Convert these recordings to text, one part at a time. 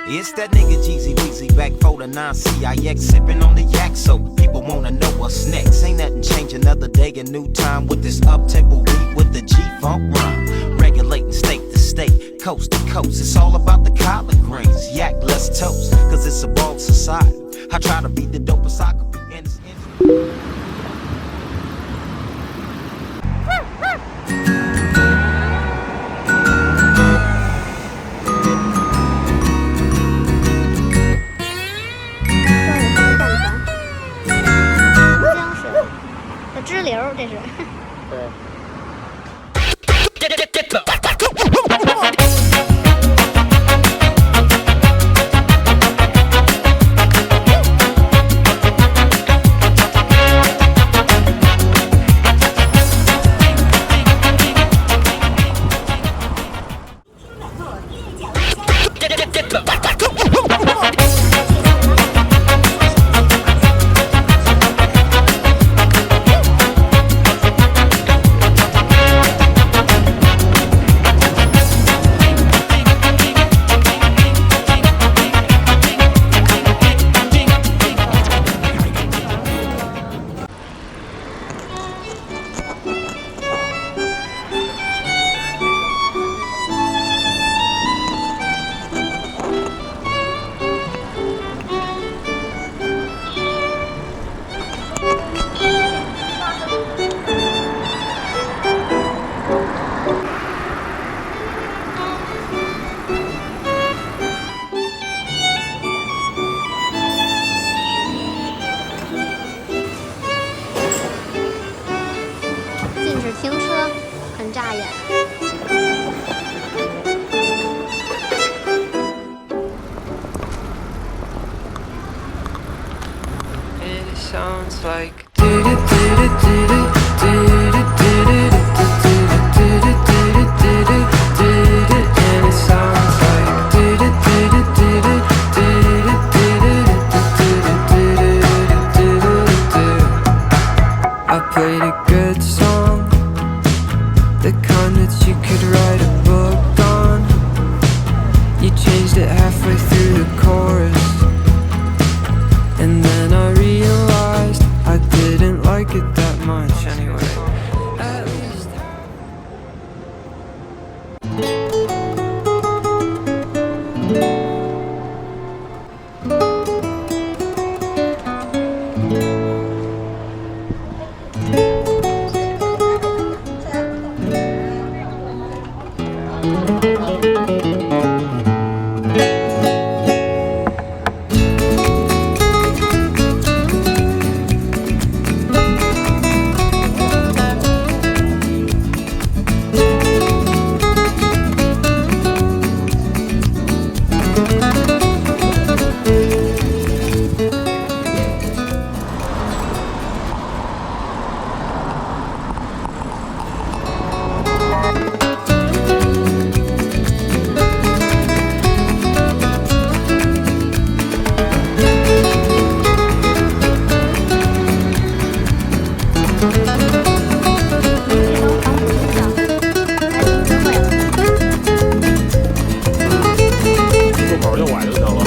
It's that nigga Jeezy Weezy back for the 9CIX, sipping on the yak, so people wanna know what's next. Ain't nothing change, another day, a new time with this up-tempo beat with the G-Funk rhyme. Regulating state to state, coast to coast. It's all about the collard greens, yak, let's toast, cause it's a bald society. I try to be the dopest I could be in this industry. 支流，这是。对。停车很扎眼。It sounds like I played a good song, the kind that you could write a book on. You changed it halfway through the chorus, and then I realized I didn't like it that much anyway. At least右拐就行了。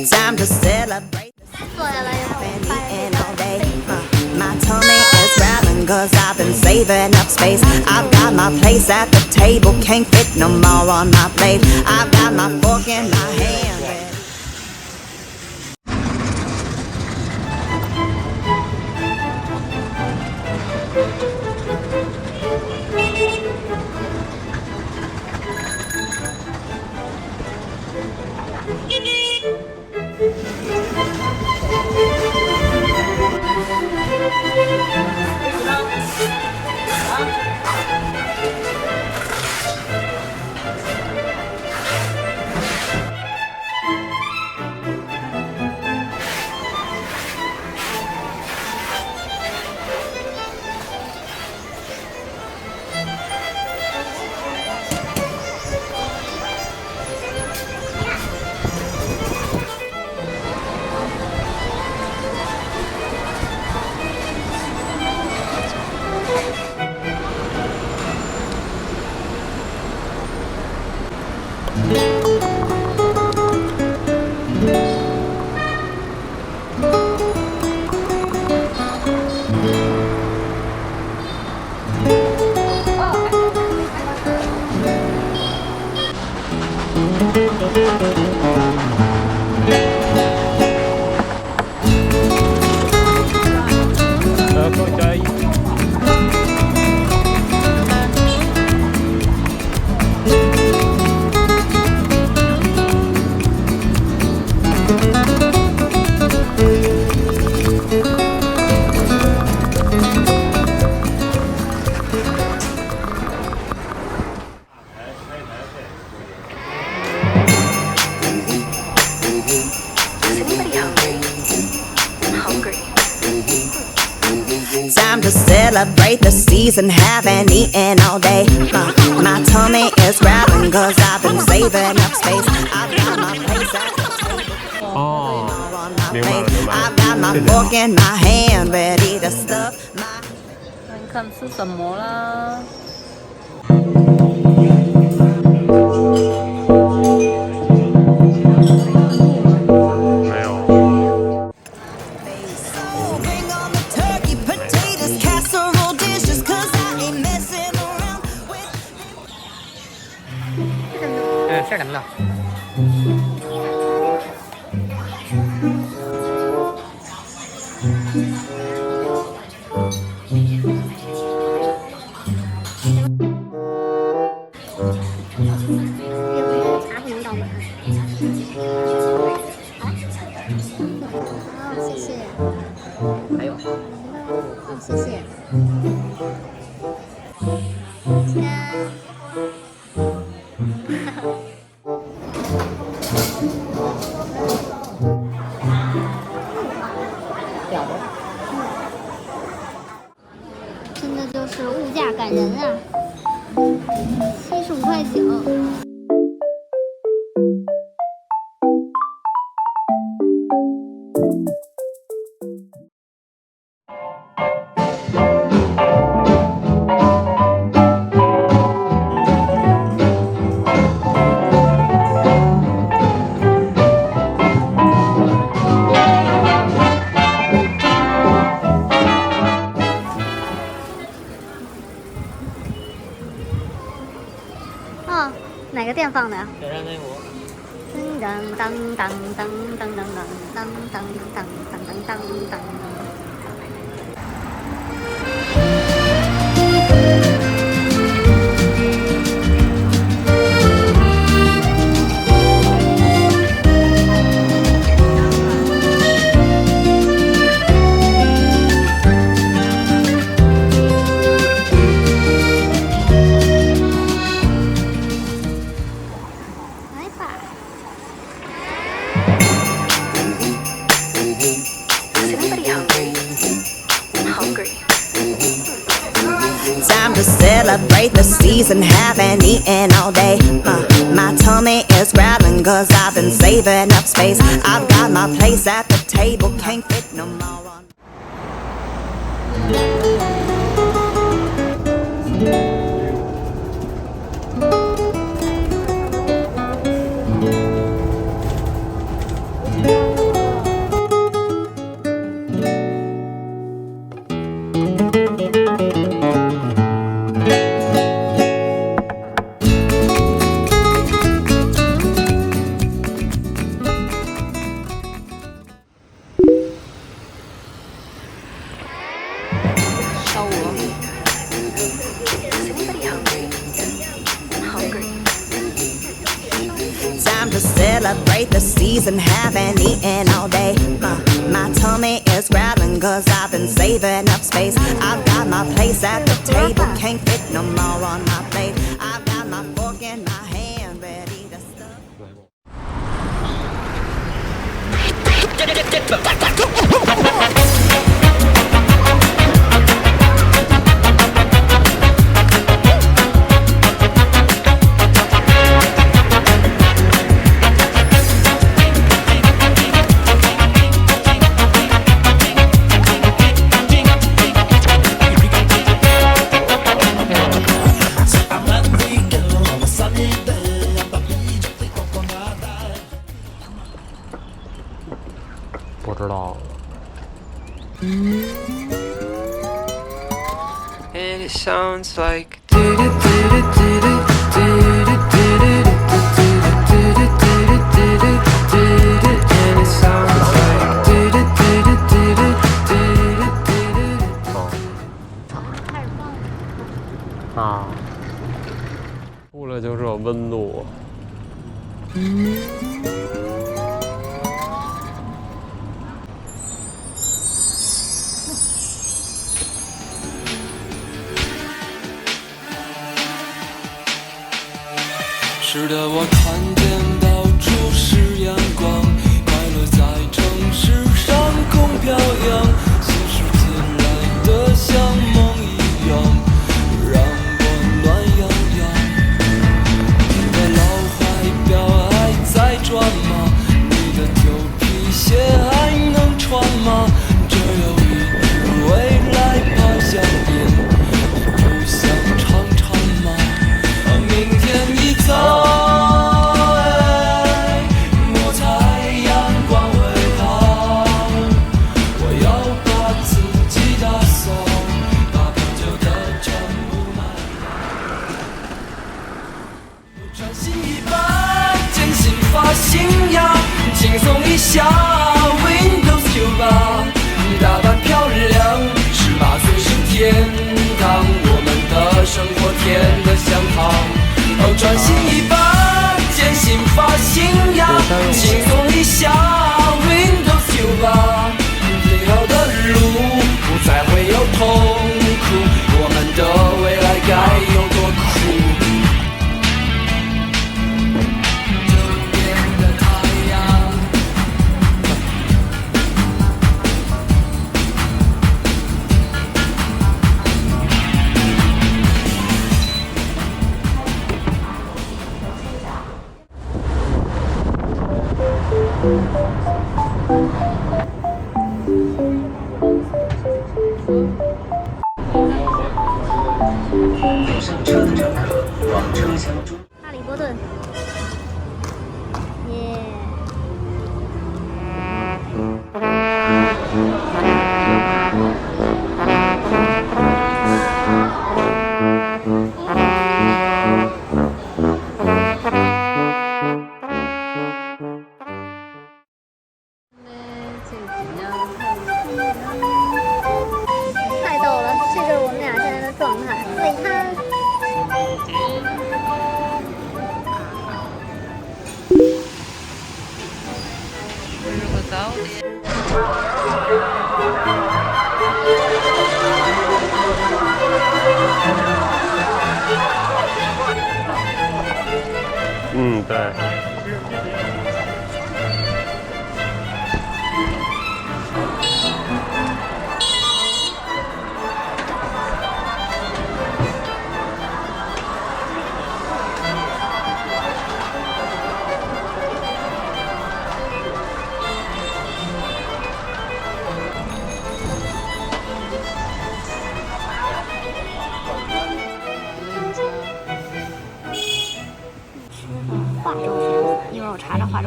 Time to celebrate. 坐下来以后，发现 My tummy is growling cause I've been saving up space. I've got my place at the table, can't fit no more on my plate. I've got my fork in my hand. Time to celebrate the season, haven't eaten all day. My tummy is rattling cause I've been saving up space. I've got my place at the table. 哦， On my 明白了， plate. 明白 I've 了。 got my fork in my hand, ready to stuff my 看看吃什么啦？没有。 face. Oh, bring on the turkey, potatoes, casserole dishes, cause I ain't messing around with. 吃什么的？这回茶不能倒满。好，谢谢。还有，好，谢谢。签。掉的。真的就是物价感人啊！75.9。哦，哪个店放的呀？雪山飞狐。噔噔噔噔噔噔噔噔噔噔噔噔噔噔。来吧。Time to celebrate the season, haven't eaten all day. My tummy is rattling cause I've been saving up space. I've got my place at the table, can't fit no more on. 烧鹅。 Time to celebrate the season, haven't eaten all day. My tummy is rattling cause I've been saving up space. I've got my place at the table, can't fit no more on my plate. I've got my fork in my hand, ready to stuff. 不知道。 And it sounds like and it sounds like 开始放了。啊，出来就是有温度。是的，我看见到处是阳光，快乐在城市上空飘扬，新世界来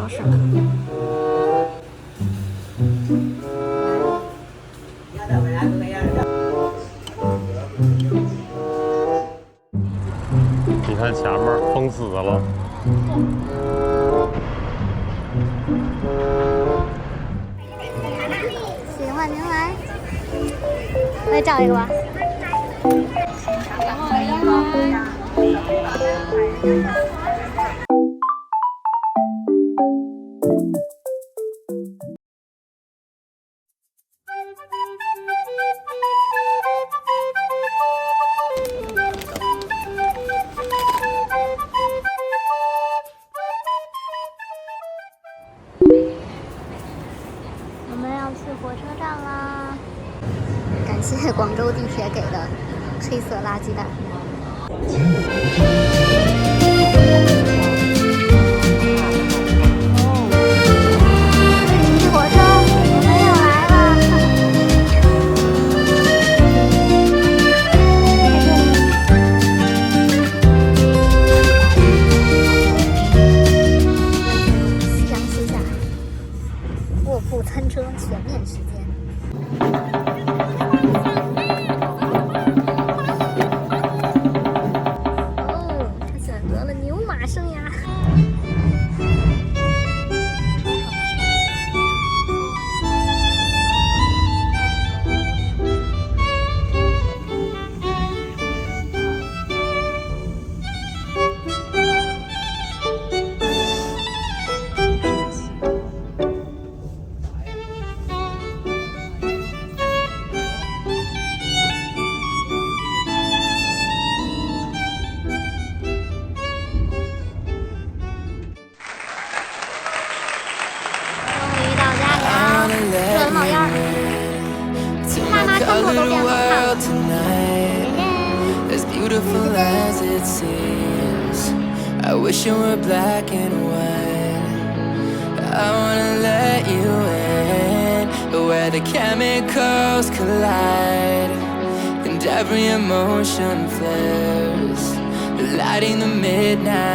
超市呢。你看前面封死了。喜欢您来，我也找一个吧。我们要去火车站啦！感谢广州地铁给的黑色垃圾袋。去火车，我们要来了！夕阳西下，卧铺餐车全面时间。他选择了牛马生涯。终于到家了，热冒烟儿，妈妈生活都变好看了。As beautiful as it seems, I wish it were black and white. I wanna let you in, where the chemicals collide, and every emotion flares, lighting the midnight